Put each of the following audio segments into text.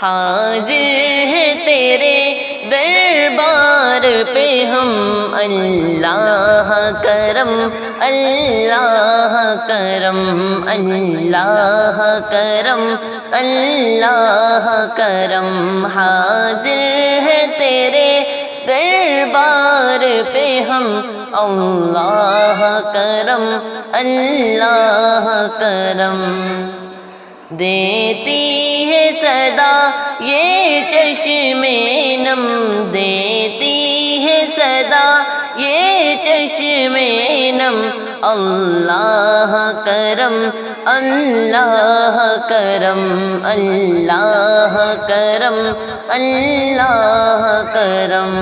حاضر ہے تیرے دربار پہ ہم، اللہ کرم اللہ کرم اللہ کرم اللہ کرم، حاضر ہے تیرے دربار پہ ہم، اللہ کرم اللہ کرم۔ دیتی ہے صدا یہ چشم نم، دیتی ہے صدا یہ چشم نم، اللہ کرم اللہ کرم اللہ کرم اللہ کرم۔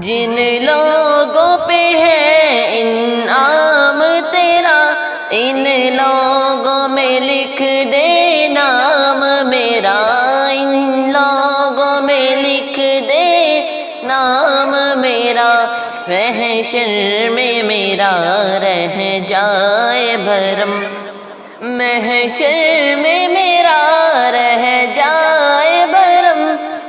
جن لوگوں پہ ہے انعام تیرا، ان لوگوں میں لکھ دے نام میرا، ان لوگوں میں لکھ دے نام میرا، محشر میں میرا رہ جائے بھرم، محشر میں میرا رہ جائے بھرم،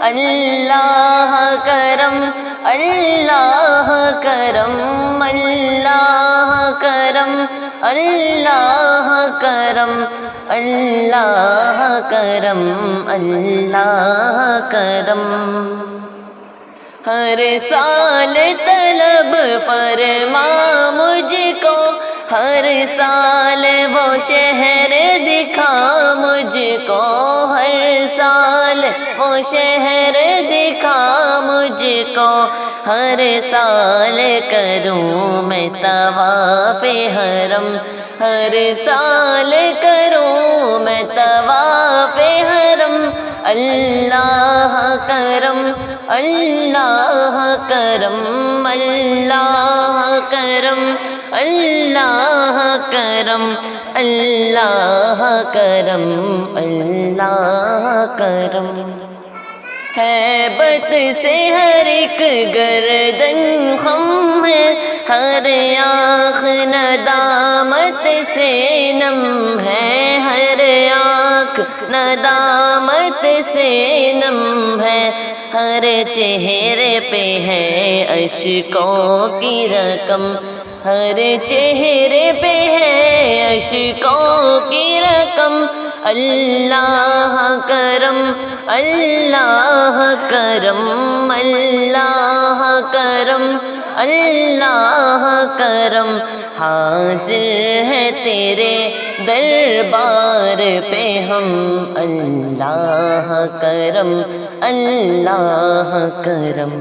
اللہ کرم اللہ کرم اللہ کرم اللہ کرم اللہ کرم اللہ کرم۔ ہر سال طلب فرما مجھ کو، ہر سال وہ شہر دکھا مجھ کو، ہر سال وہ شہر دکھا مجھ کو، ہر سال کروں میں طواف حرم، ہر سال کروں میں طواف حرم، اللہ کرم اللہ کرم اللہ کرم اللہ کرم اللہ کرم اللہ کرم۔ ہیبت سے ہر ایک گردن خم ہے، ہر آنکھ ندامت سے نم ہے، ہر آنکھ ندامت سے نم ہے، ہر چہرے پہ ہے اشکوں کی رقم، ہر چہرے پہ ہے اشکوں کی رقم، اللہ کرم اللہ کرم اللہ کرم اللہ کرم، حاضر ہے تیرے دربار پہ ہم، اللہ کرم اللہ کرم۔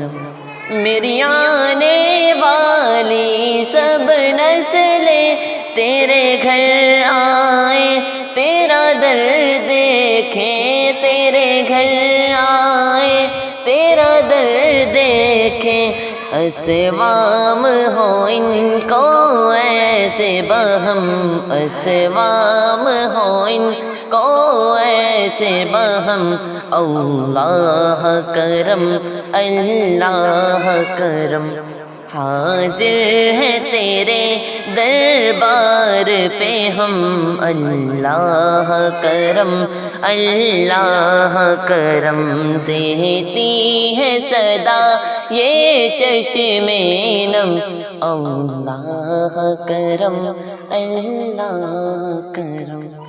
میری آنے والی سب نسلیں تیرے گھر آئیں، تیرا در دیکھیں، تیرے گھر آئیں، تیرا در دیکھیں، اسوام ہو ان کو ایسے بہم، اسوام ہو ان کو ایسے بہم، اللہ کرم اللہ کرم، حاضر ہے تیرے دربار پہ ہم، اللہ کرم اللہ کرم، دیتی ہے صدا یہ چشم نم، اللہ کرم اللہ کرم۔